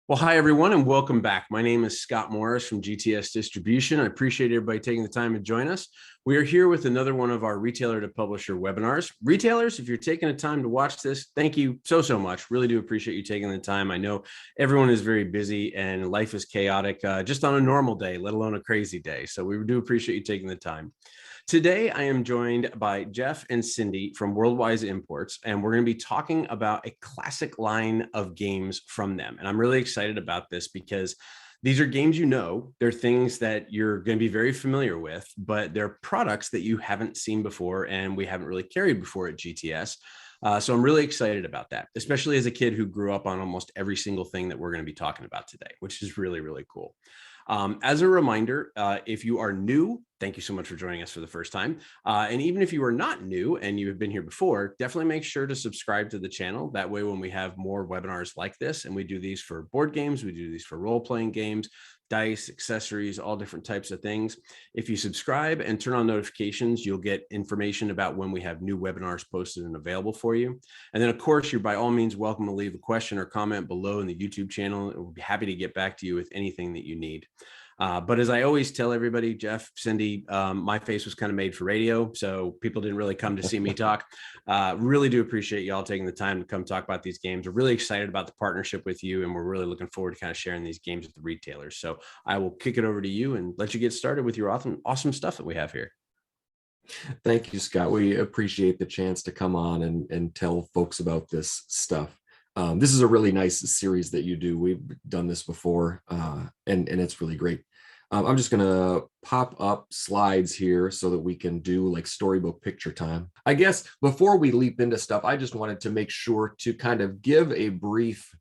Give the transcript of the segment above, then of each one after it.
Well, hi, everyone, and welcome back. My name is Scott Morris from GTS Distribution. I appreciate everybody taking the time to join us. We are here with another one of our retailer to publisher webinars. Retailers, if you're taking the time to watch this, thank you so much. Really do appreciate you taking the time. I know everyone is very busy and life is chaotic just on a normal day, let alone a crazy day. So we do appreciate you taking the time. Today, I am joined by Jeff and Cindy from Worldwise Imports, and we're going to be talking about a classic line of games from them. And I'm really excited about this because these are games they're things that you're going to be very familiar with, but they're products that you haven't seen before and we haven't really carried before at GTS. So I'm really excited about that, especially as a kid who grew up on almost every single thing that we're going to be talking about today, which is really cool. As a reminder, if you are new, thank you so much for joining us for the first time. And even if you are not new and you have been here before, definitely make sure to subscribe to the channel. That way, when we have more webinars like this, and we do these for board games, we do these for role-playing games, dice, accessories, all different types of things. If you subscribe and turn on notifications, you'll get information about when we have new webinars posted and available for you. And then, of course, you're by all means welcome to leave a question or comment below in the YouTube channel. We'll be happy to get back to you with anything that you need. But as I always tell everybody, Jeff, Cindy, my face was kind of made for radio, so people didn't really come to see me talk. Really do appreciate y'all taking the time to come talk about these games. We're really excited about the partnership with you, and we're really looking forward to kind of sharing these games with the retailers. So I will kick it over to you and let you get started with your awesome stuff that we have here. Thank you, Scott. We appreciate the chance to come on and tell folks about this stuff. This is a really nice series that you do. We've done this before, and it's really great. I'm just going to pop up slides here so that we can do like storybook picture time. I guess before we leap into stuff, I just wanted to make sure to kind of give a brief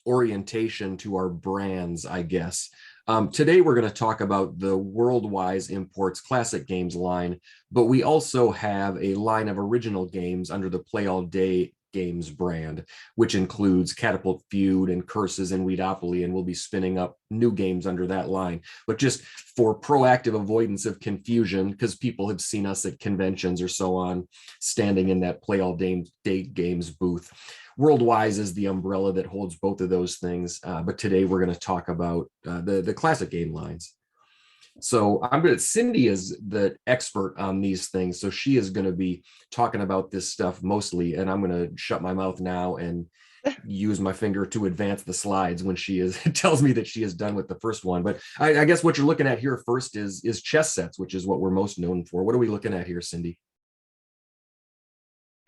orientation to our brands, I guess. Today, we're going to talk about the Worldwise Imports Classic Games line, but we also have a line of original games under the Play All Day Games brand, which includes Catapult Feud and Curses and Weedopoly, and we'll be spinning up new games under that line. But just for proactive avoidance of confusion, because people have seen us at conventions or so on, standing in that Play All Day Games booth. Worldwise is the umbrella that holds both of those things, but today we're going to talk about the classic game lines. So Cindy is the expert on these things, so she is going to be talking about this stuff mostly, and I'm going to shut my mouth now and use my finger to advance the slides when she tells me that she is done with the first one. But I guess what you're looking at here first is chess sets, which is what we're most known for. What are we looking at here, Cindy?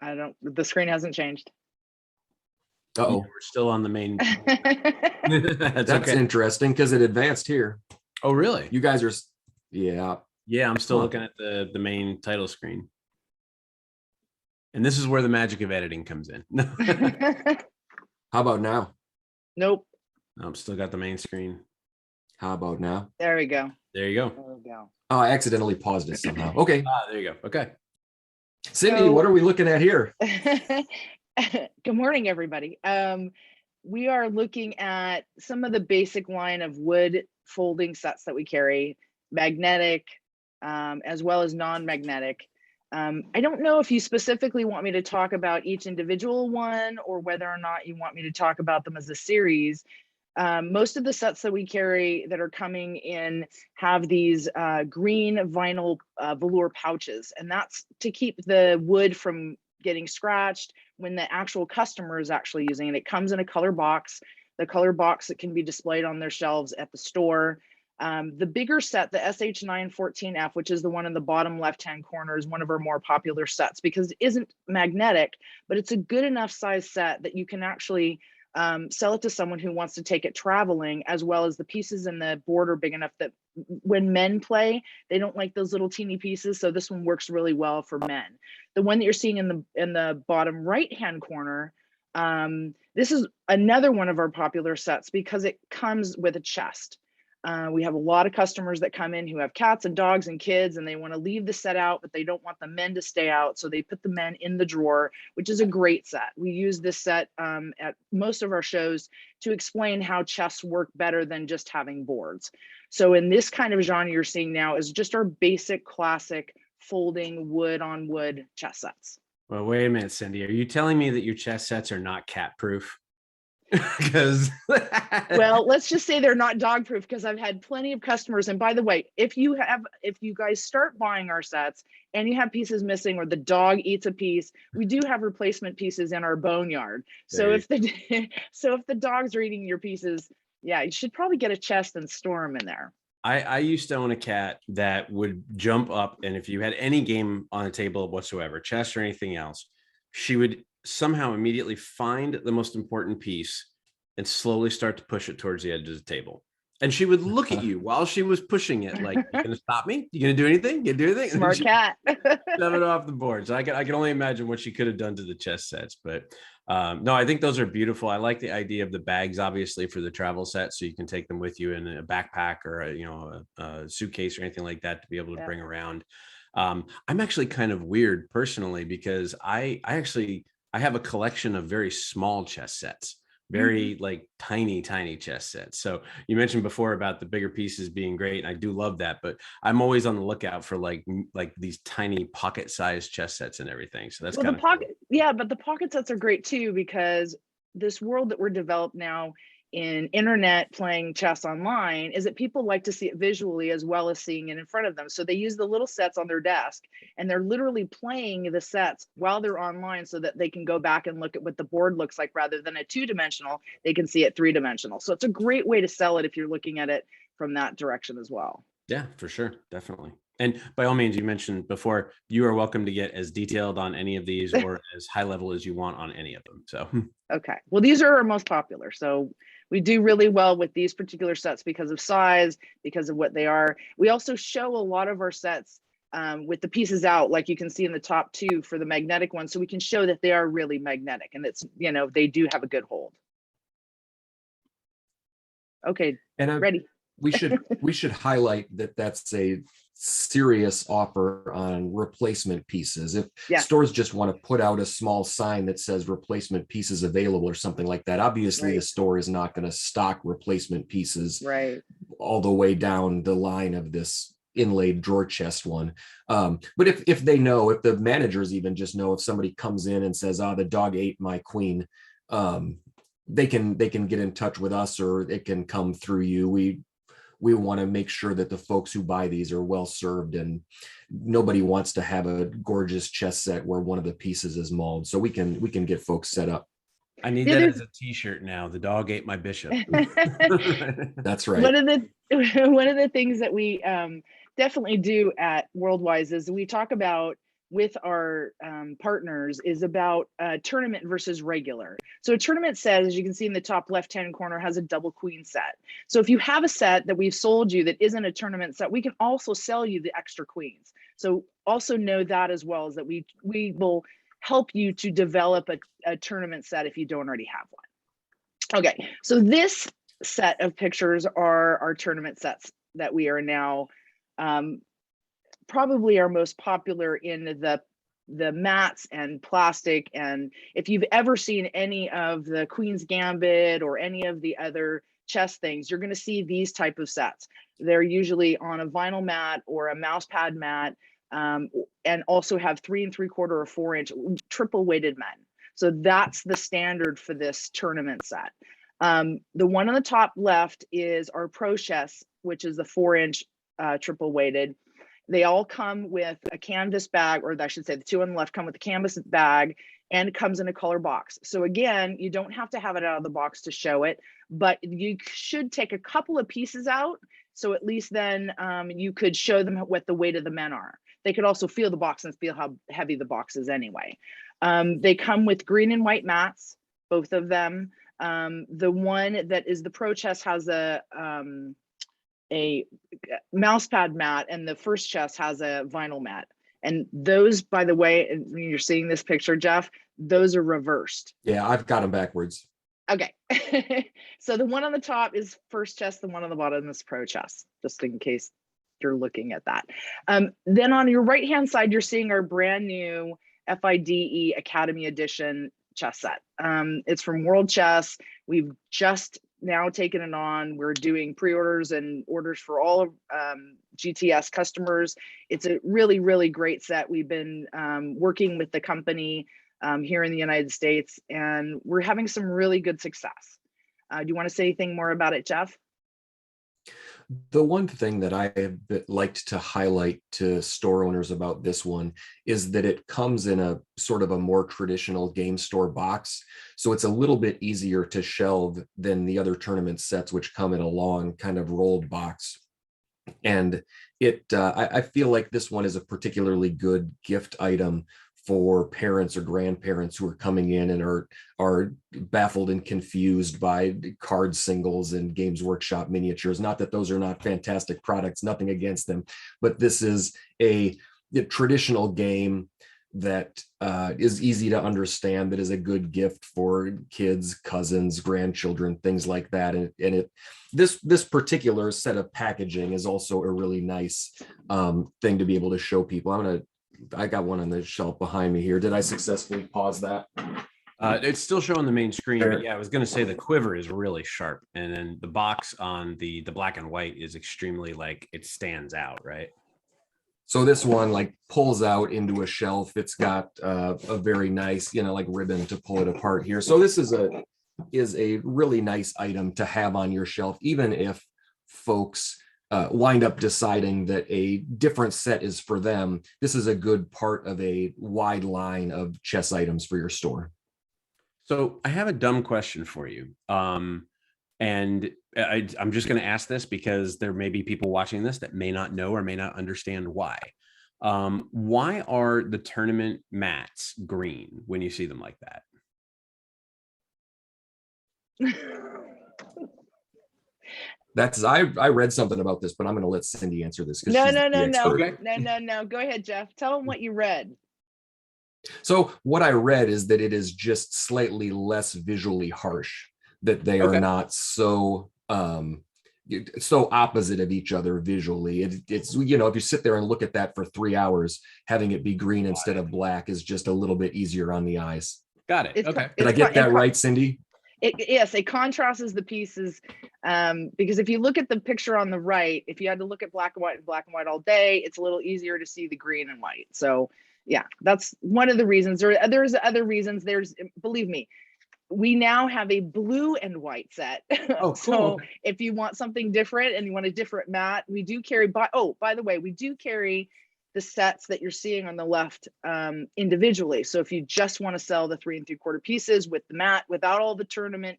The screen hasn't changed. Uh-oh. We're still on the main. That's okay. Interesting because it advanced here. Oh, really? You guys are, yeah. Yeah, I'm still looking at the main title screen. And this is where the magic of editing comes in. How about now? Nope. I'm still got the main screen. How about now? There we go. There you go. There we go. Oh, I accidentally paused it somehow. Okay. There you go. Okay. Cindy, what are we looking at here? Good morning, everybody. We are looking at some of the basic line of wood folding sets that we carry, magnetic, as well as non-magnetic. I don't know if you specifically want me to talk about each individual one or whether or not you want me to talk about them as a series. Most of the sets that we carry that are coming in have these green vinyl velour pouches, and that's to keep the wood from getting scratched when the actual customer is actually using it. It comes in a color box, the color box that can be displayed on their shelves at the store. The bigger set, the SH914F, which is the one in the bottom left-hand corner, is one of our more popular sets because it isn't magnetic, but it's a good enough size set that you can actually sell it to someone who wants to take it traveling, as well as the pieces in the board are big enough that when men play, they don't like those little teeny pieces. So this one works really well for men. The one that you're seeing in the bottom right-hand corner, this is another one of our popular sets because it comes with a chest. We have a lot of customers that come in who have cats and dogs and kids, and they want to leave the set out, but they don't want the men to stay out. So they put the men in the drawer, which is a great set. We use this set at most of our shows to explain how chests work better than just having boards. So in this kind of genre you're seeing now is just our basic classic folding wood on wood chess sets. Well, wait a minute, Cindy. Are you telling me that your chess sets are not cat proof? Because Well, let's just say they're not dog proof, because I've had plenty of customers. And by the way, if you guys start buying our sets and you have pieces missing or the dog eats a piece, we do have replacement pieces in our boneyard. So if the dogs are eating your pieces, yeah, you should probably get a chest and store them in there. I used to own a cat that would jump up, and if you had any game on the table whatsoever, chess or anything else, she would somehow immediately find the most important piece and slowly start to push it towards the edge of the table. And she would look at you while she was pushing it, like, "You gonna stop me? You gonna do anything? You do anything?" Smart cat. Shove it off the board. So I can only imagine what she could have done to the chess sets. But no, I think those are beautiful. I like the idea of the bags, obviously, for the travel set, so you can take them with you in a backpack or a suitcase or anything like that to be able to bring around. I'm actually kind of weird personally, because I have a collection of very small chess sets. Very like tiny chess sets. So you mentioned before about the bigger pieces being great, and I do love that, but I'm always on the lookout for like these tiny pocket-sized chess sets and everything. So that's kind of cool. Yeah, but the pocket sets are great too, because this world that we're developed now in internet playing chess online is that people like to see it visually as well as seeing it in front of them. So they use the little sets on their desk, and they're literally playing the sets while they're online so that they can go back and look at what the board looks like. Rather than a 2-dimensional, they can see it 3-dimensional. So it's a great way to sell it if you're looking at it from that direction as well. Yeah, for sure. Definitely. And by all means, you mentioned before, you are welcome to get as detailed on any of these or as high level as you want on any of them. So, okay. Well, these are our most popular. So we do really well with these particular sets because of size, because of what they are. We also show a lot of our sets with the pieces out, like you can see in the top 2 for the magnetic one. So we can show that they are really magnetic, and it's, they do have a good hold. Okay. And ready. We should highlight that that's a serious offer on replacement pieces. If stores just want to put out a small sign that says replacement pieces available or something like that, obviously the store is not going to stock replacement pieces all the way down the line of this inlaid drawer chest one. But if they know, if the managers even just know, if somebody comes in and says, the dog ate my queen, they can get in touch with us, or it can come through you. We want to make sure that the folks who buy these are well served, and nobody wants to have a gorgeous chess set where one of the pieces is mauled. So we can get folks set up. I need that as a t-shirt now. The dog ate my bishop. That's right. One of the things that we definitely do at Worldwise is we talk about with our partners is about tournament versus regular. So a tournament set, as you can see in the top left-hand corner, has a double queen set. So if you have a set that we've sold you that isn't a tournament set, we can also sell you the extra queens. So also know that as well, is that we will help you to develop a tournament set if you don't already have one. Okay, so this set of pictures are our tournament sets that we are now probably our most popular in the mats and plastic. And if you've ever seen any of the Queen's Gambit or any of the other chess things, you're going to see these type of sets. They're usually on a vinyl mat or a mouse pad mat, and also have 3 3/4 or 4-inch triple weighted men. So that's the standard for this tournament set. The one on the top left is our Pro Chess, which is the 4-inch triple weighted. They all come with a canvas bag, or I should say the 2 on the left come with a canvas bag, and it comes in a color box. So again, you don't have to have it out of the box to show it, but you should take a couple of pieces out. So at least then you could show them what the weight of the men are. They could also feel the box and feel how heavy the box is anyway. They come with green and white mats, both of them. The one that is the Pro Chess has a mouse pad mat, and the First Chess has a vinyl mat. And those, by the way, and you're seeing this picture, Jeff, those are reversed. Yeah, I've got them backwards. Okay. So the one on the top is First Chess, the one on the bottom is Pro Chess, just in case you're looking at that. Then on your right hand side, you're seeing our brand new FIDE Academy Edition chess set. It's from World Chess. We've just now taken it on. We're doing pre-orders and orders for all of GTS customers. It's a really, really great set. We've been working with the company here in the United States, and we're having some really good success. Do you want to say anything more about it, Jeff? The one thing that I have liked to highlight to store owners about this one is that it comes in a sort of a more traditional game store box. So it's a little bit easier to shelve than the other tournament sets, which come in a long kind of rolled box. And I feel like this one is a particularly good gift item for parents or grandparents who are coming in and are baffled and confused by card singles and Games Workshop miniatures. Not that those are not fantastic products, nothing against them, but this is a traditional game that is easy to understand, that is a good gift for kids, cousins, grandchildren, things like that. And this particular set of packaging is also a really nice thing to be able to show people. I got one on the shelf behind me here. Did I successfully pause that? It's still showing the main screen, Sure. but yeah, I was going to say the quiver is really sharp, and then the box on the black and white is extremely, like, it stands out, right? So this one like pulls out into a shelf. It's got a very nice, like ribbon to pull it apart here. So this is a really nice item to have on your shelf, even if folks wind up deciding that a different set is for them. This is a good part of a wide line of chess items for your store. So I have a dumb question for you. And I'm just going to ask this because there may be people watching this that may not know or may not understand why. Why are the tournament mats green when you see them like that? I read something about this, but I'm going to let Cindy answer this. No. Okay. No. Go ahead, Jeff. Tell them what you read. So what I read is that it is just slightly less visually harsh, that they are not so opposite of each other visually. It's if you sit there and look at that for 3 hours, having it be green instead of black is just a little bit easier on the eyes. Got it. Okay. Did I get that right, Cindy? Yes, it contrasts the pieces, because if you look at the picture on the right, if you had to look at black and white all day, it's a little easier to see the green and white. So yeah, that's one of the reasons. There's other reasons. Believe me, we now have a blue and white set. Oh, cool. So if you want something different and you want a different mat, we do carry, by the way, we do carry the sets that you're seeing on the left individually. So if you just want to sell the 3 3/4 pieces with the mat, without all the tournament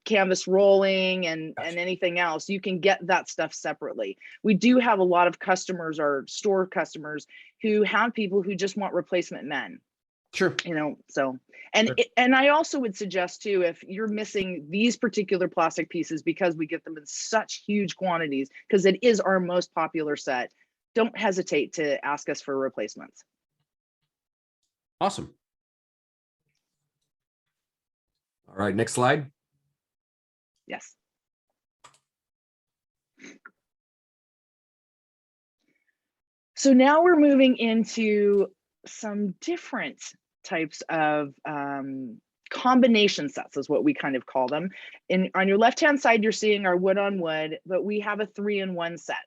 canvas rolling and anything else, you can get that stuff separately. We do have a lot of customers, or store customers, who have people who just want replacement men. Sure. So, and Sure. And I also would suggest too, if you're missing these particular plastic pieces, because we get them in such huge quantities, because it is our most popular set, don't hesitate to ask us for replacements. Awesome. All right, next slide. Yes. So now we're moving into some different types of combination sets, is what we kind of call them. On your left-hand side, you're seeing our wood on wood, but we have a 3-in-1 set.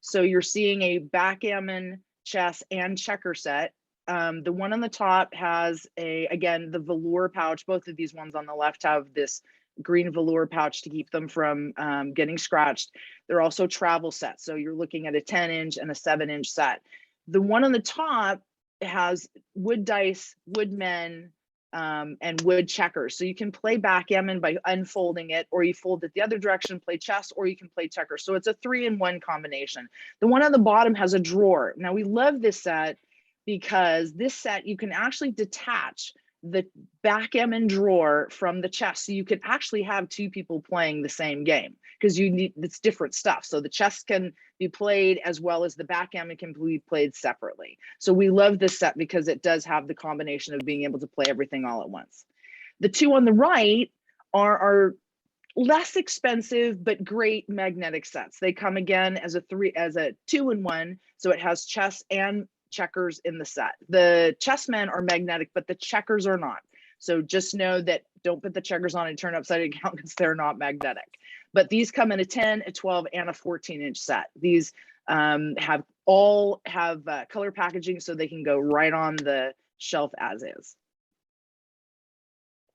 So you're seeing a backgammon, chess, and checker set. The one on the top has again, the velour pouch. Both of these ones on the left have this green velour pouch to keep them from getting scratched. They're also travel sets. So you're looking at a 10-inch and a 7-inch set. The one on the top has wood dice, wood men, and wood checkers. So you can play backgammon by unfolding it, or you fold it the other direction, play chess, or you can play checkers. So it's a 3-in-1 combination. The one on the bottom has a drawer. Now we love this set because this set, you can actually detach the backgammon drawer from the chess. So you could actually have 2 people playing the same game, because it's different stuff. So the chess can be played as well as the backgammon can be played separately. So we love this set because it does have the combination of being able to play everything all at once. The 2 on the right are less expensive but great magnetic sets. They come again as a 2-in-1, so it has chess and checkers in the set. The chessmen are magnetic, but the checkers are not. So just know that don't put the checkers on and turn upside down, because they're not magnetic. But these come in a 10, a 12, and a 14-inch set. These have color packaging, so they can go right on the shelf as is.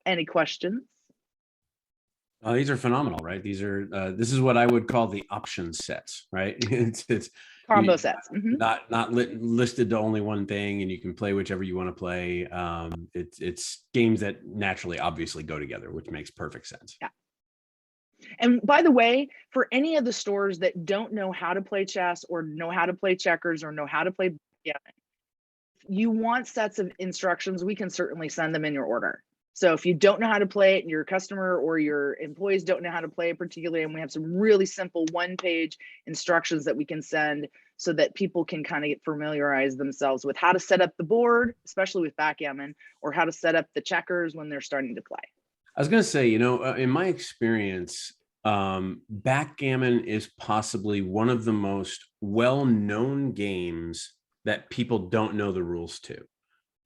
Any questions? These are phenomenal, right? These are this is what I would call the option sets, right? It's Combo sets. not listed to only one thing, and you can play whichever you want to play. It's games that naturally, obviously, go together, which makes perfect sense. Yeah. And by the way, for any of the stores that don't know how to play chess or know how to play checkers or know how to play, yeah, you want sets of instructions, we can certainly send them in your order. So if you don't know how to play it and your customer or your employees don't know how to play it particularly, and we have some really simple one-page instructions that we can send so that people can kind of familiarize themselves with how to set up the board, especially with backgammon, or how to set up the checkers when they're starting to play. I was going to say, in my experience, backgammon is possibly one of the most well-known games that people don't know the rules to.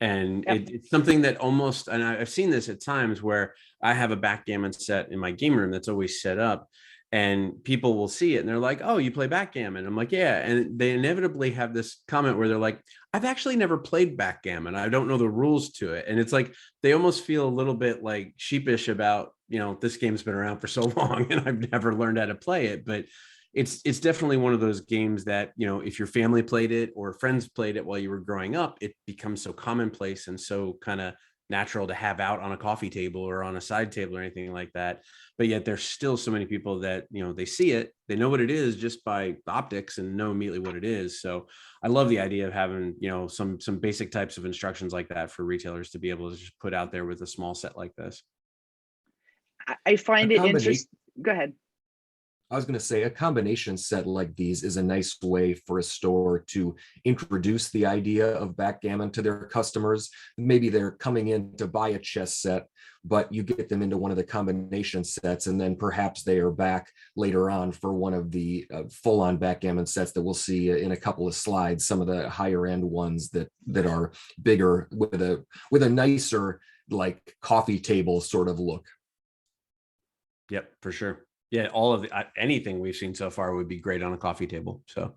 And Yep. it's something that almost, and I've seen this at times where I have a backgammon set in my game room that's always set up, and people will see it and they're like, "Oh, you play backgammon?" I'm like, "Yeah." And they inevitably have this comment where they're like, "I've actually never played backgammon. I don't know the rules to it." And it's like they almost feel a little bit like sheepish about, this game's been around for so long and I've never learned how to play it. But it's definitely one of those games that, if your family played it or friends played it while you were growing up, it becomes so commonplace and so kind of natural to have out on a coffee table or on a side table or anything like that. But yet there's still so many people that, they see it, they know what it is just by the optics and know immediately what it is. So I love the idea of having, some basic types of instructions like that for retailers to be able to just put out there with a small set like this. I find it interesting. Go ahead. I was going to say a combination set like these is a nice way for a store to introduce the idea of backgammon to their customers. Maybe they're coming in to buy a chess set, but you get them into one of the combination sets, and then perhaps they are back later on for one of the full-on backgammon sets that we'll see in a couple of slides, some of the higher end ones that are bigger with a nicer like coffee table sort of look. Yep, for sure. Yeah, all of anything we've seen so far would be great on a coffee table. So,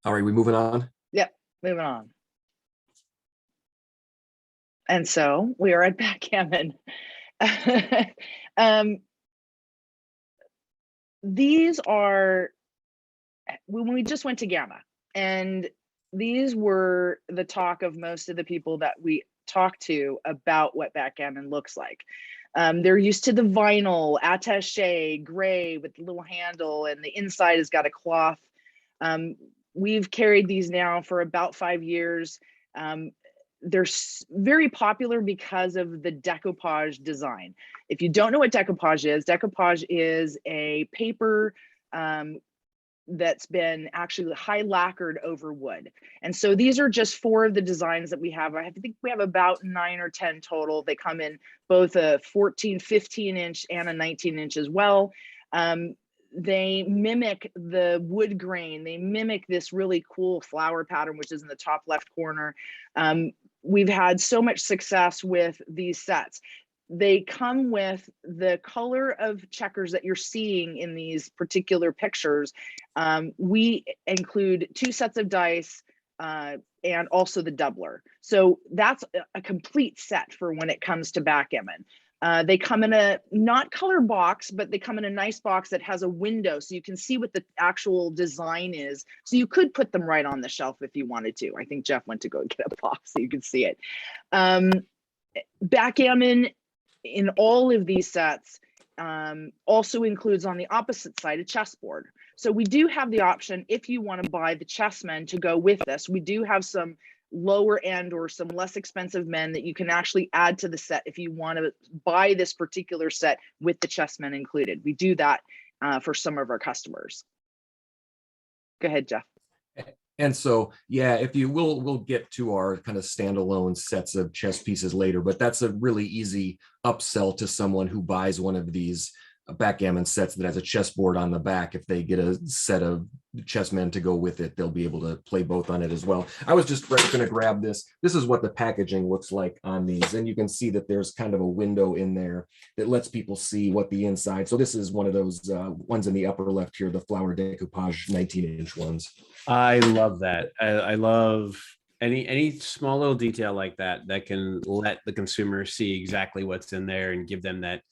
all right, we moving on? Yep, moving on. And so we are at backgammon. These are when we just went to Gamma, and these were the talk of most of the people that we talk to about what backgammon looks like. They're used to the vinyl attaché gray with the little handle, and the inside has got a cloth. We've carried these now for about 5 years. They're very popular because of the decoupage design. If you don't know what decoupage is a paper that's been actually high lacquered over wood. And so these are just 4 of the designs that we have. I think we have about 9 or 10 total. They come in both a 14, 15 inch and a 19 inch as well. They mimic the wood grain. They mimic this really cool flower pattern, which is in the top left corner. We've had so much success with these sets. They come with the color of checkers that you're seeing in these particular pictures. We include 2 sets of dice and also the doubler. So that's a complete set for when it comes to backgammon. They come in a not color box, but they come in a nice box that has a window so you can see what the actual design is. So you could put them right on the shelf if you wanted to. I think Jeff went to go get a box so you could see it. Backgammon in all of these sets also includes on the opposite side a chessboard. So we do have the option, if you want to buy the Chessmen to go with this, we do have some lower end or some less expensive men that you can actually add to the set if you want to buy this particular set with the Chessmen included. We do that for some of our customers. Go ahead, Jeff. And so, yeah, if you will, we'll get to our kind of standalone sets of chess pieces later, but that's a really easy upsell to someone who buys one of these backgammon sets that has a chessboard on the back. If they get a set of Chessmen to go with it, they'll be able to play both on it as well. I was just going to grab this. This is what the packaging looks like on these, and you can see that there's kind of a window in there that lets people see what the inside. So this is one of those ones in the upper left here, the flower decoupage 19-inch ones. I love that. I love Any small little detail like that that can let the consumer see exactly what's in there and give them that.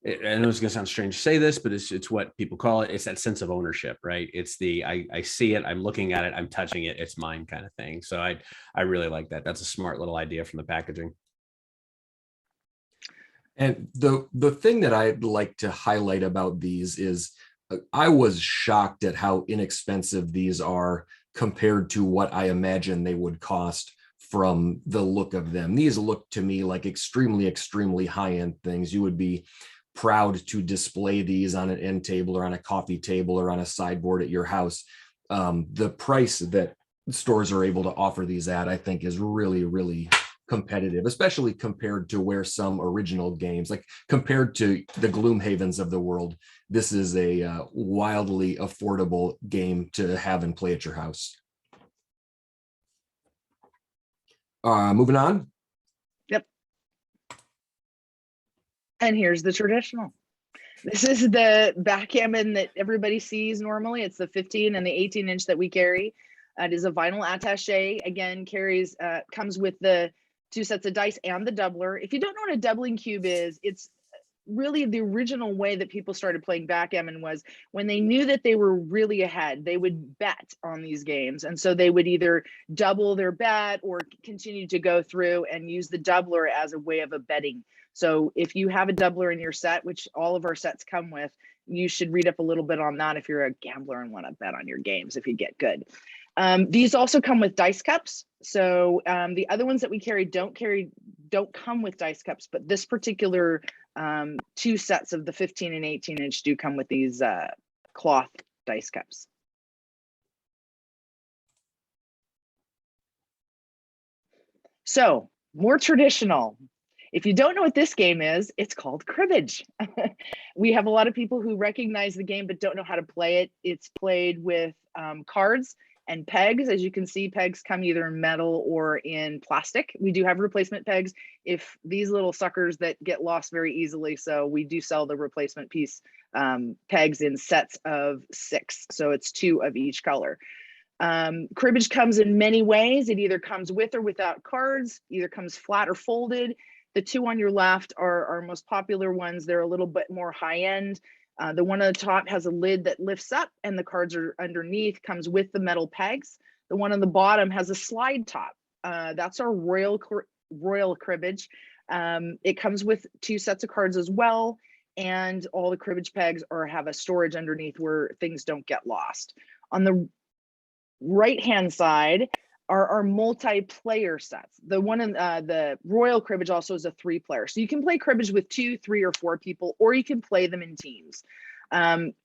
I know it's going to sound strange to say this, but it's what people call it. It's that sense of ownership, right? It's the I see it, I'm looking at it, I'm touching it, it's mine kind of thing. So I really like that. That's a smart little idea from the packaging. And the thing that I'd like to highlight about these is I was shocked at how inexpensive these are compared to what I imagine they would cost from the look of them. These look to me like extremely high-end things. You would be proud to display these on an end table or on a coffee table or on a sideboard at your house. The price that stores are able to offer these at, I think, is really competitive, especially compared to where some original games, like compared to the Gloomhavens of the world, this is a wildly affordable game to have and play at your house. Moving on. Yep. And here's the traditional. This is the backgammon that everybody sees normally. It's the 15 and the 18-inch that we carry. It is a vinyl attaché. Again, carries comes with the 2 sets of dice and the doubler. If you don't know what a doubling cube is, it's really the original way that people started playing backgammon was when they knew that they were really ahead, they would bet on these games. And so they would either double their bet or continue to go through and use the doubler as a way of a betting. So if you have a doubler in your set, which all of our sets come with, you should read up a little bit on that if you're a gambler and want to bet on your games if you get good. These also come with dice cups. So the other ones that we carry don't come with dice cups, but this particular 2 sets of the 15 and 18-inch do come with these cloth dice cups. So more traditional. If you don't know what this game is, it's called Cribbage. We have a lot of people who recognize the game but don't know how to play it. It's played with cards and pegs. As you can see, pegs come either in metal or in plastic. We do have replacement pegs if these little suckers that get lost very easily. So we do sell the replacement piece pegs in sets of 6. So it's 2 of each color. Cribbage comes in many ways. It either comes with or without cards, either comes flat or folded. The 2 on your left are our most popular ones. They're a little bit more high end. The one on the top has a lid that lifts up and the cards are underneath, comes with the metal pegs. The one on the bottom has a slide top. That's our royal cribbage. It comes with 2 sets of cards as well. And all the cribbage pegs have a storage underneath where things don't get lost. On the right-hand side are our multiplayer sets. The one in the Royal Cribbage also is a 3-player. So you can play cribbage with 2, 3, or 4 people, or you can play them in teams.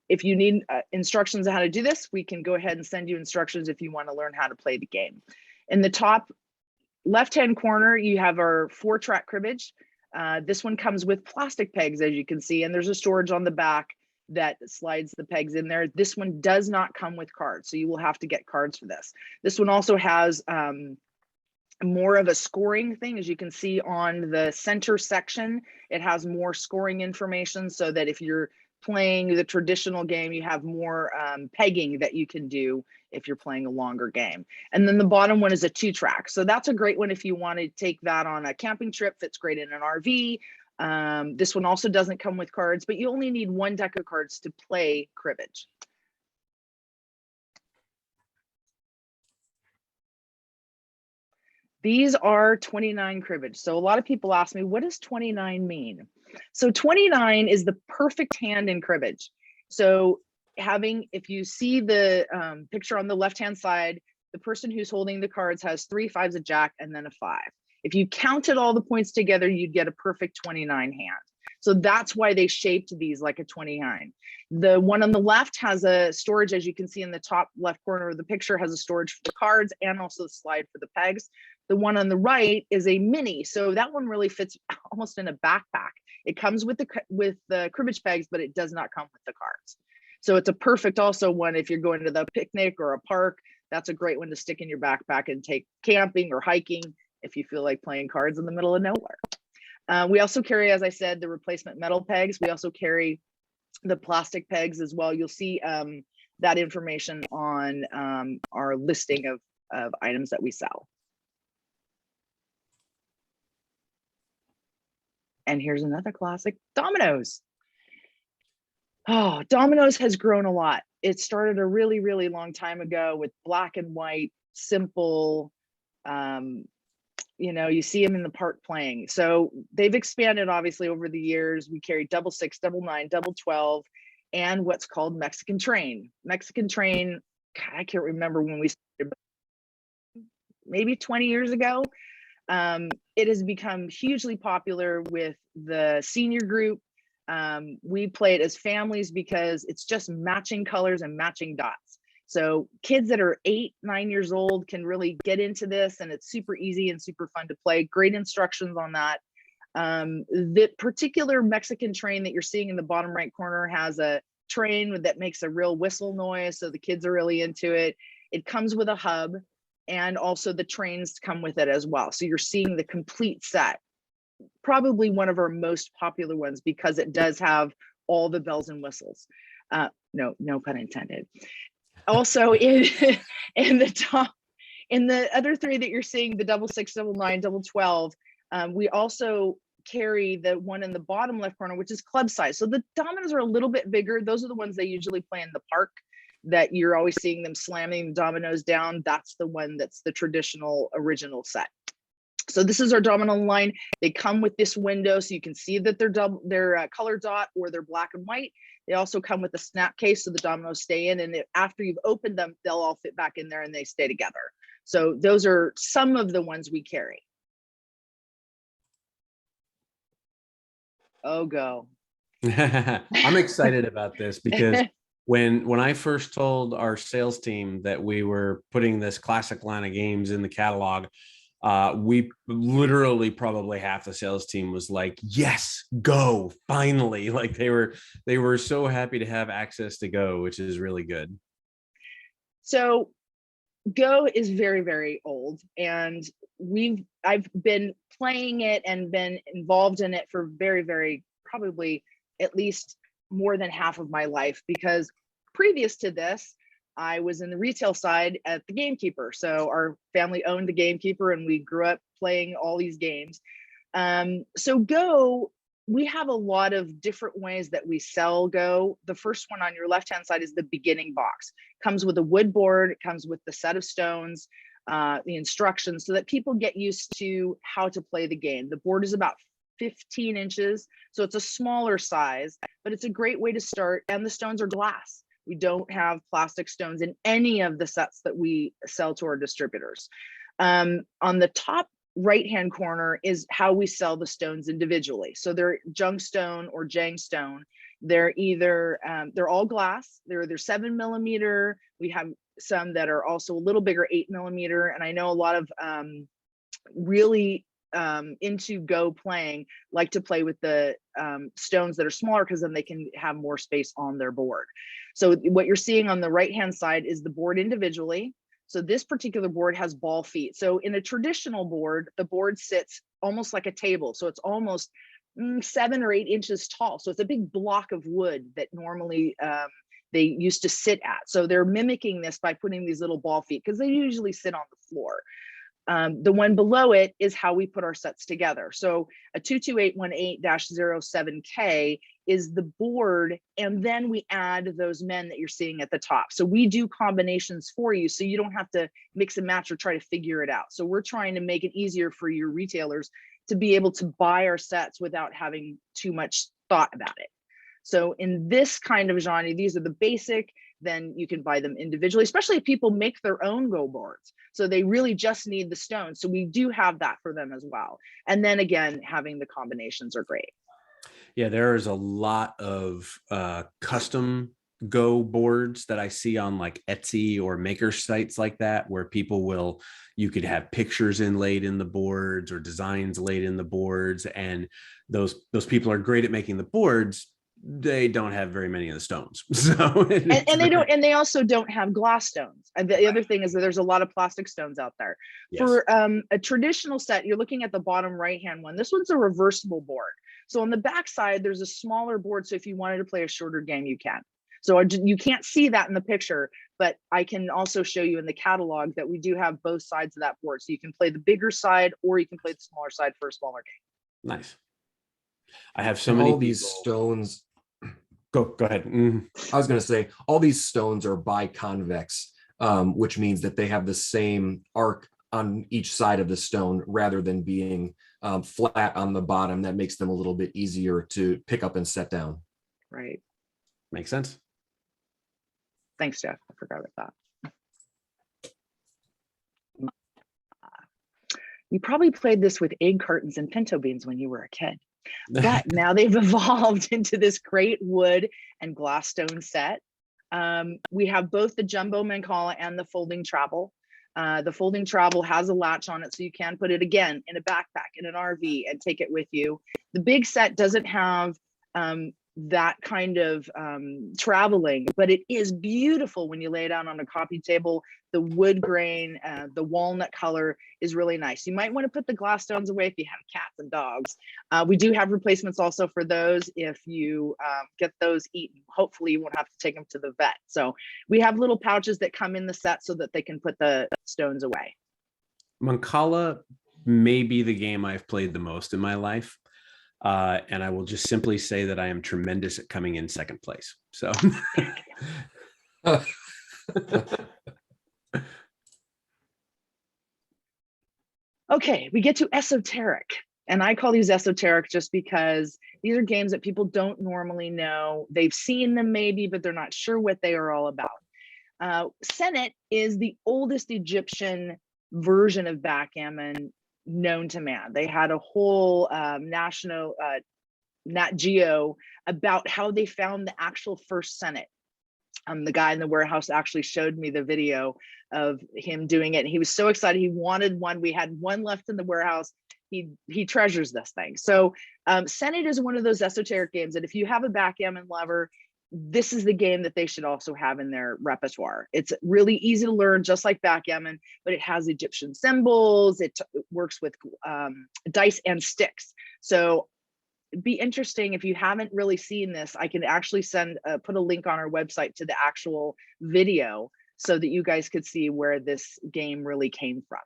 If you need instructions on how to do this, we can go ahead and send you instructions if you want to learn how to play the game. In the top left-hand corner, you have our 4-track cribbage. This one comes with plastic pegs, as you can see, and there's a storage on the back that slides the pegs in there. This one does not come with cards, so you will have to get cards for this. This one also has more of a scoring thing. As you can see on the center section, it has more scoring information so that if you're playing the traditional game, you have more pegging that you can do if you're playing a longer game. And then the bottom one is a 2-track. So that's a great one if you want to take that on a camping trip. Fits great in an RV. This one also doesn't come with cards, but you only need 1 deck of cards to play cribbage. These are 29 cribbage. So a lot of people ask me, what does 29 mean? So 29 is the perfect hand in cribbage. So if you see the picture on the left-hand side, the person who's holding the cards has 3 5s, a jack, and then a 5. If you counted all the points together, you'd get a perfect 29 hand. So that's why they shaped these like a 29. The one on the left has a storage, as you can see in the top left corner of the picture, has a storage for the cards and also the slide for the pegs. The one on the right is a mini. So that one really fits almost in a backpack. It comes with the cribbage pegs, but it does not come with the cards. So it's a perfect also one if you're going to the picnic or a park. That's a great one to stick in your backpack and take camping or hiking if you feel like playing cards in the middle of nowhere. We also carry, as I said, the replacement metal pegs. We also carry the plastic pegs as well. You'll see that information on our listing of items that we sell. And here's another classic, Dominoes. Oh, Dominoes has grown a lot. It started a really, really long time ago with black and white, simple, you see them in the park playing. So they've expanded obviously over the years. We carry double 6, double 9, double 12, and what's called Mexican Train. Mexican Train, God, I can't remember when we started, maybe 20 years ago. It has become hugely popular with the senior group. We play it as families because it's just matching colors and matching dots. So kids that are 8, 9 years old can really get into this, and it's super easy and super fun to play. Great instructions on that. The particular Mexican Train that you're seeing in the bottom right corner has a train that makes a real whistle noise, so the kids are really into it. It comes with a hub, and also the trains come with it as well. So you're seeing the complete set. Probably one of our most popular ones because it does have all the bells and whistles. No pun intended. Also in the other 3 that you're seeing, the double 6, double 9, double 12, we also carry the one in the bottom left corner, which is club size. So the dominoes are a little bit bigger. Those are the ones they usually play in the park that you're always seeing them slamming the dominoes down. That's the one that's the traditional original set. So this is our domino line. They come with this window so you can see that they're color dot or they're black and white. They also come with a snap case so the dominoes stay in, and after you've opened them, they'll all fit back in there and they stay together. So those are some of the ones we carry. Oh, go. I'm excited about this because when I first told our sales team that we were putting this classic line of games in the catalog, we literally probably half the sales team was like, yes, go, finally. Like they were so happy to have access to Go, which is really good. So Go is very, very old, and I've been playing it and been involved in it for very, very, probably at least more than half of my life, because previous to this, I was in the retail side at the Gamekeeper. So our family owned the Gamekeeper and we grew up playing all these games. So Go, we have a lot of different ways that we sell Go. The first one on your left-hand side is the beginning box. Comes with a wood board, it comes with the set of stones, the instructions, so that people get used to how to play the game. The board is about 15 inches, so it's a smaller size, but it's a great way to start, and the stones are glass. We don't have plastic stones in any of the sets that we sell to our distributors. On the top right-hand corner is how we sell the stones individually. So they're jungstone or jangstone. They're either, they're all glass. They're 7mm. We have some that are also a little bigger, 8mm. And I know a lot of really into Go playing like to play with the stones that are smaller, because then they can have more space on their board. So what you're seeing on the right hand side is the board individually. So this particular board has ball feet. So in a traditional board, the board sits almost like a table. So it's almost 7 or 8 inches tall. So it's a big block of wood that normally they used to sit at. So they're mimicking this by putting these little ball feet, because they usually sit on the floor. The one below it is how we put our sets together. So a 22818-07K is the board, and then we add those men that you're seeing at the top. So we do combinations for you, so you don't have to mix and match or try to figure it out. So we're trying to make it easier for your retailers to be able to buy our sets without having too much thought about it. So in this kind of genre, these are the basic. Then you can buy them individually, especially if people make their own Go boards. So they really just need the stones. So we do have that for them as well. And then again, having the combinations are great. Yeah, there is a lot of custom Go boards that I see on like Etsy or maker sites like that, where you could have pictures inlaid in the boards or designs laid in the boards. And those people are great at making the boards. They don't have very many of the stones. So and they also don't have glass stones. And the other thing is that there's a lot of plastic stones out there. Yes. For a traditional set, you're looking at the bottom right-hand one. This one's a reversible board. So on the back side, there's a smaller board. So if you wanted to play a shorter game, you can. So you can't see that in the picture, but I can also show you in the catalog that we do have both sides of that board. So you can play the bigger side or you can play the smaller side for a smaller game. Nice. I have so And many all these people- stones, Go ahead. I was going to say, all these stones are biconvex, which means that they have the same arc on each side of the stone rather than being flat on the bottom. That makes them a little bit easier to pick up and set down. Right. Makes sense. Thanks, Jeff. I forgot about that. You probably played this with egg cartons and pinto beans when you were a kid, but now they've evolved into this great wood and glass stone set. We have both the jumbo Mancala and the folding travel. The folding travel has a latch on it, so you can put it again in a backpack, in an RV, and take it with you. The big set doesn't have that kind of traveling, but it is beautiful when you lay it out on a coffee table. The wood grain, the walnut color is really nice. You might want to put the glass stones away if you have cats and dogs. We do have replacements also for those if you get those eaten. Hopefully you won't have to take them to the vet. So we have little pouches that come in the set so that they can put the stones away. Mancala may be the game I've played the most in my life. And I will just simply say that I am tremendous at coming in second place. So okay, we get to Esoteric. And I call these Esoteric just because these are games that people don't normally know. They've seen them maybe, but they're not sure what they are all about. Senet is the oldest Egyptian version of backgammon known to man. They had a whole national Nat Geo about how they found the actual first Senet. The guy in the warehouse actually showed me the video of him doing it. And he was so excited. He wanted one. We had one left in the warehouse. He treasures this thing. So Senet is one of those esoteric games that if you have a backgammon lover, this is the game that they should also have in their repertoire. It's really easy to learn, just like backgammon, but it has Egyptian symbols. It works with dice and sticks. So it'd be interesting if you haven't really seen this. I can actually put a link on our website to the actual video so that you guys could see where this game really came from.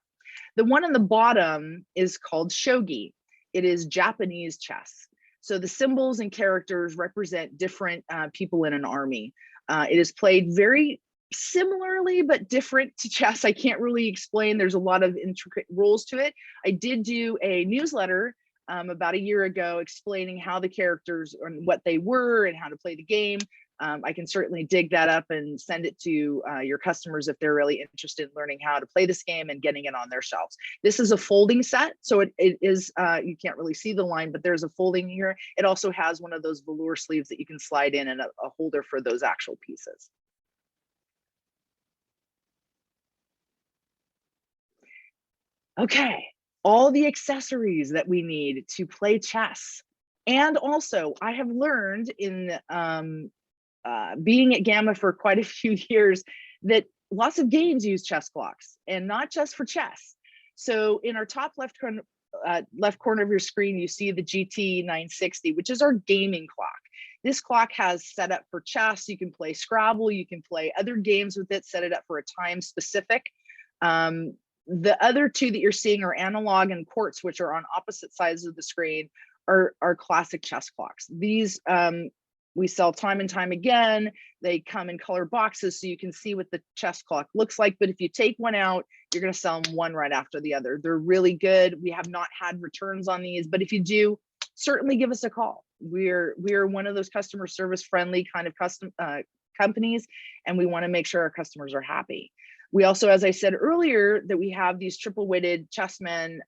The one on the bottom is called Shogi. It is Japanese chess. So the symbols and characters represent different people in an army. It is played very similarly, but different to chess. I can't really explain. There's a lot of intricate rules to it. I did do a newsletter about a year ago explaining how the characters and what they were and how to play the game. I can certainly dig that up and send it to your customers if they're really interested in learning how to play this game and getting it on their shelves. This is a folding set, so it is, you can't really see the line, but there's a folding here. It also has one of those velour sleeves that you can slide in and a holder for those actual pieces. Okay, all the accessories that we need to play chess. And also, I have learned in being at Gamma for quite a few years that lots of games use chess clocks, and not just for chess. So in our top left corner of your screen, you see the GT 960, which is our gaming clock. This clock has set up for chess. You can play Scrabble, you can play other games with it, set it up for a time specific. The other two that you're seeing are analog and quartz, which are on opposite sides of the screen, are classic chess clocks. These we sell time and time again. They come in color boxes so you can see what the chess clock looks like. But if you take one out, you're going to sell them one right after the other. They're really good. We have not had returns on these, but if you do, certainly give us a call. We're one of those customer service friendly kind of companies, and we want to make sure our customers are happy. We also, as I said earlier, that we have these triple weighted chessmen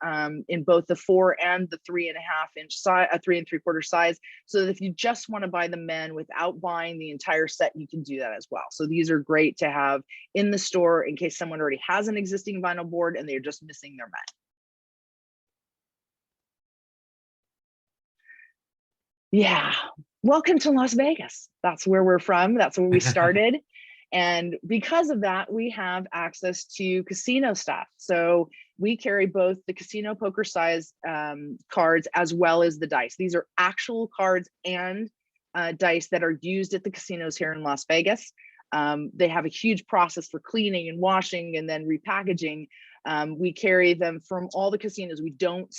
in both the 4 and the 3.5 inch size, 3 3/4 size. So that if you just want to buy the men without buying the entire set, you can do that as well. So these are great to have in the store in case someone already has an existing vinyl board and they're just missing their men. Yeah, welcome to Las Vegas. That's where we're from. That's where we started. And because of that, we have access to casino stuff. So we carry both the casino poker size cards as well as the dice. These are actual cards and dice that are used at the casinos here in Las Vegas. They have a huge process for cleaning and washing and then repackaging. We carry them from all the casinos. We don't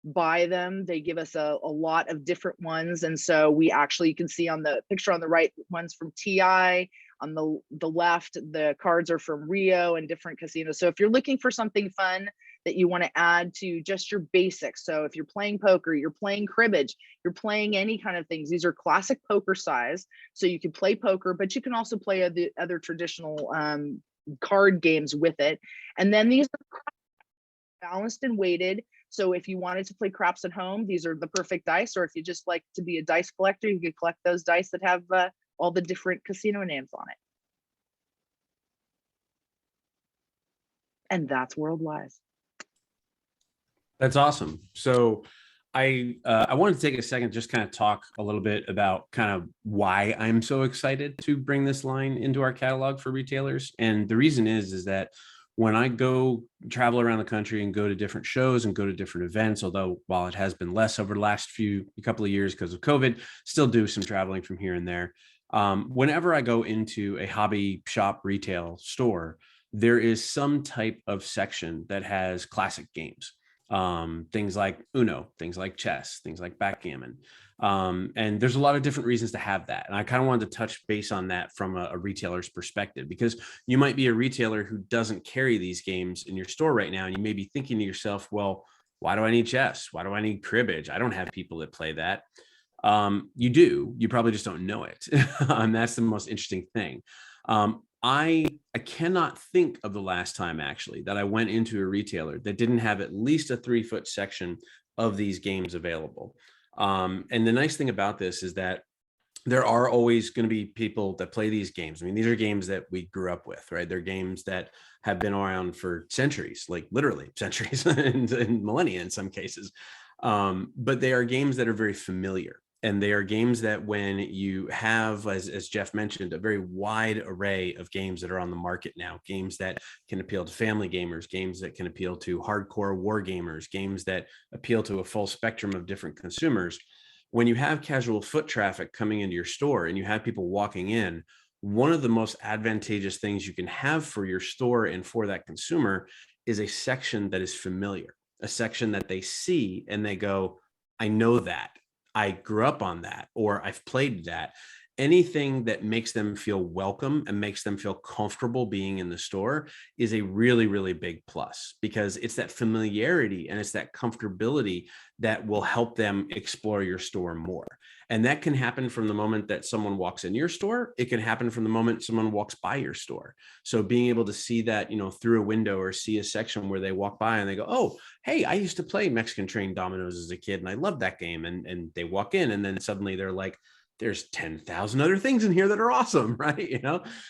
buy them. They give us a lot of different ones. And so we actually, you can see on the picture on the right, ones from TI. On the left, the cards are from Rio and different casinos. So if you're looking for something fun that you want to add to just your basics, so if you're playing poker, you're playing cribbage, you're playing any kind of things, these are classic poker size. So you can play poker, but you can also play the other traditional card games with it. And then these are balanced and weighted. So if you wanted to play craps at home, these are the perfect dice. Or if you just like to be a dice collector, you could collect those dice that have all the different casino names on it. And that's Worldwise. That's awesome. So I wanted to take a second, just kind of talk a little bit about kind of why I'm so excited to bring this line into our catalog for retailers. And the reason is that when I go travel around the country and go to different shows and go to different events, although while it has been less over the last couple of years because of COVID, still do some traveling from here and there. Whenever I go into a hobby shop retail store, there is some type of section that has classic games. Things like Uno, things like chess, things like backgammon. And there's a lot of different reasons to have that. And I kind of wanted to touch base on that from a retailer's perspective, because you might be a retailer who doesn't carry these games in your store right now. And you may be thinking to yourself, well, why do I need chess? Why do I need cribbage? I don't have people that play that. You do, you probably just don't know it. And that's the most interesting thing. I cannot think of the last time actually that I went into a retailer that didn't have at least a 3-foot section of these games available. And the nice thing about this is that there are always going to be people that play these games. I mean, these are games that we grew up with, right? They're games that have been around for centuries, like literally centuries and millennia in some cases. But they are games that are very familiar. And they are games that when you have, as Jeff mentioned, a very wide array of games that are on the market now, games that can appeal to family gamers, games that can appeal to hardcore war gamers, games that appeal to a full spectrum of different consumers. When you have casual foot traffic coming into your store and you have people walking in, one of the most advantageous things you can have for your store and for that consumer is a section that is familiar, a section that they see and they go, I know that. I grew up on that, or I've played that. Anything that makes them feel welcome and makes them feel comfortable being in the store is a really, really big plus, because it's that familiarity and it's that comfortability that will help them explore your store more. And that can happen from the moment that someone walks in your store. It can happen from the moment someone walks by your store. So being able to see that, through a window or see a section where they walk by and they go, oh, hey, I used to play Mexican Train Dominoes as a kid and I loved that game. And they walk in and then suddenly they're like, there's 10,000 other things in here that are awesome, right?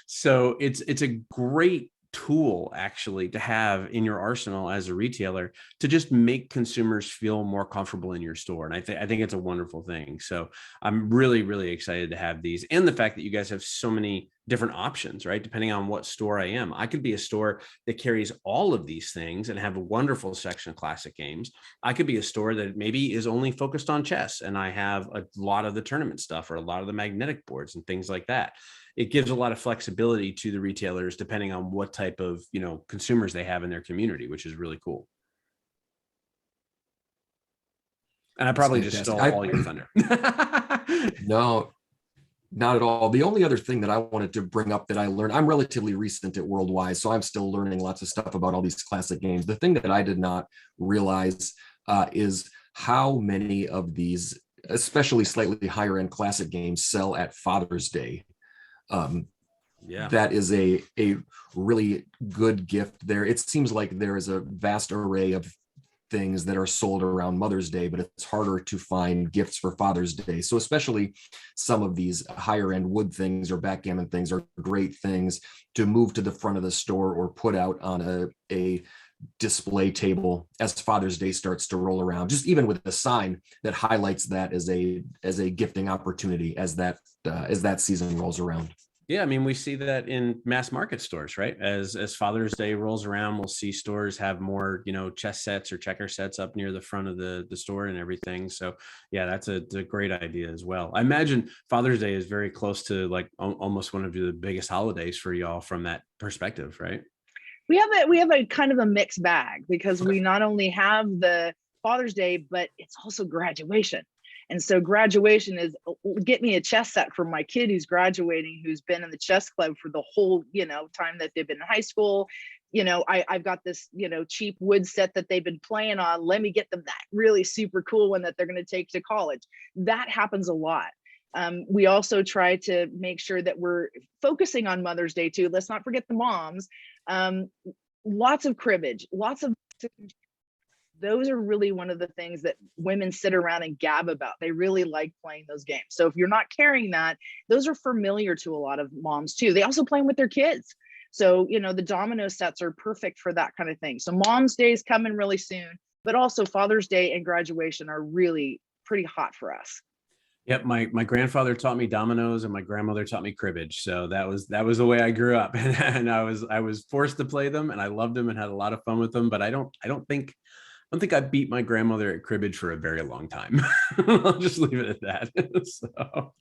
So it's a great tool actually to have in your arsenal as a retailer to just make consumers feel more comfortable in your store. And I think it's a wonderful thing. So I'm really, really excited to have these, and the fact that you guys have so many different options, right? Depending on what store I am, I could be a store that carries all of these things and have a wonderful section of classic games. I could be a store that maybe is only focused on chess and I have a lot of the tournament stuff or a lot of the magnetic boards and things like that. It gives a lot of flexibility to the retailers depending on what type of, consumers they have in their community, which is really cool. And I probably just stole all your thunder. No, not at all. The only other thing that I wanted to bring up that I learned, I'm relatively recent at Worldwise, so I'm still learning lots of stuff about all these classic games. The thing that I did not realize is how many of these, especially slightly higher end classic games, sell at Father's Day. That is a really good gift there. It seems like there is a vast array of things that are sold around Mother's Day, but it's harder to find gifts for Father's Day. So especially some of these higher end wood things or backgammon things are great things to move to the front of the store or put out on a display table as Father's Day starts to roll around, just even with a sign that highlights that as a gifting opportunity as that season rolls around. Yeah, I mean, we see that in mass market stores, right? As Father's Day rolls around, we'll see stores have more, chess sets or checker sets up near the front of the store and everything. So yeah, that's a great idea as well. I imagine Father's Day is very close to like almost one of the biggest holidays for y'all from that perspective, right? We have a kind of a mixed bag, because we not only have the Father's Day, but it's also graduation. And so graduation is, get me a chess set for my kid who's graduating, who's been in the chess club for the whole, time that they've been in high school. I've got this, cheap wood set that they've been playing on. Let me get them that really super cool one that they're going to take to college. That happens a lot. We also try to make sure that we're focusing on Mother's Day too. Let's not forget the moms. Lots of cribbage, lots of, those are really one of the things that women sit around and gab about. They really like playing those games. So if you're not carrying that, those are familiar to a lot of moms too. They also play with their kids. So, the domino sets are perfect for that kind of thing. So Mom's Day is coming really soon, but also Father's Day and graduation are really pretty hot for us. Yep, my grandfather taught me dominoes and my grandmother taught me cribbage. So that was the way I grew up, and I was forced to play them, and I loved them and had a lot of fun with them. But I don't think I beat my grandmother at cribbage for a very long time. I'll just leave it at that. So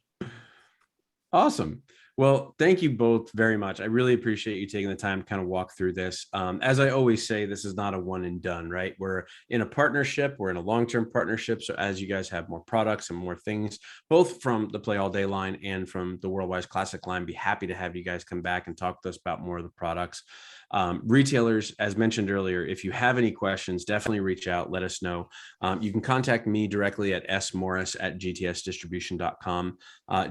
awesome. Well, thank you both very much. I really appreciate you taking the time to kind of walk through this. As I always say, this is not a one and done, right? We're in a partnership. We're in a long-term partnership. So as you guys have more products and more things, both from the Play All Day line and from the Worldwise Classic line, be happy to have you guys come back and talk to us about more of the products. Retailers, as mentioned earlier, if you have any questions, definitely reach out. Let us know. You can contact me directly at smorris@gtsdistribution.com.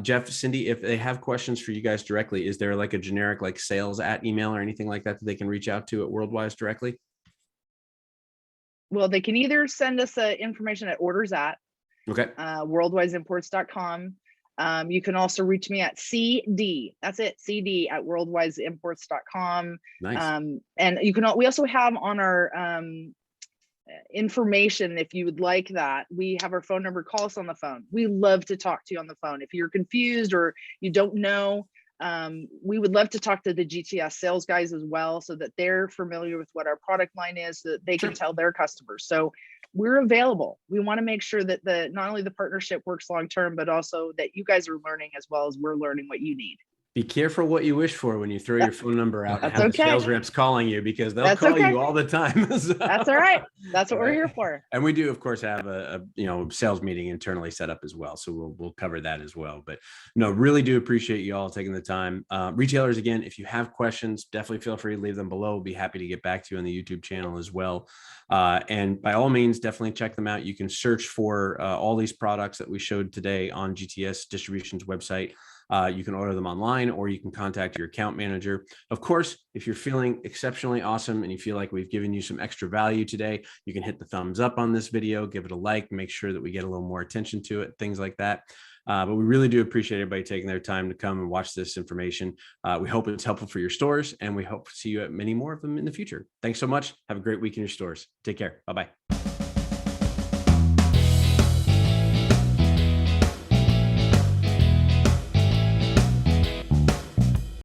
Jeff, Cindy, if they have questions for you guys directly, is there like a generic like sales at email or anything like that that they can reach out to at Worldwise directly? Well, they can either send us information at orders at worldwiseimports.com. You can also reach me at CD. That's it, CD at worldwiseimports.com. Nice. And we also have on our information, if you would like that, we have our phone number. Call us on the phone. We love to talk to you on the phone. If you're confused or you don't know, we would love to talk to the GTS sales guys as well, so that they're familiar with what our product line is, so that they can tell their customers. So we're available. We want to make sure that not only the partnership works long term, but also that you guys are learning as well as we're learning what you need. Be careful what you wish for when you throw your phone number out and That's have okay. the sales reps calling you, because they'll call you all the time. So, that's all right. That's what we're here for. And we do, of course, have a sales meeting internally set up as well. So we'll cover that as well. But no, really do appreciate you all taking the time. Retailers, again, if you have questions, definitely feel free to leave them below. We'll be happy to get back to you on the YouTube channel as well. And by all means, definitely check them out. You can search for all these products that we showed today on GTS Distribution's website. You can order them online, or you can contact your account manager. Of course, if you're feeling exceptionally awesome and you feel like we've given you some extra value today, you can hit the thumbs up on this video, give it a like, make sure that we get a little more attention to it, things like that. But we really do appreciate everybody taking their time to come and watch this information. We hope it's helpful for your stores, and we hope to see you at many more of them in the future. Thanks so much. Have a great week in your stores. Take care. Bye-bye.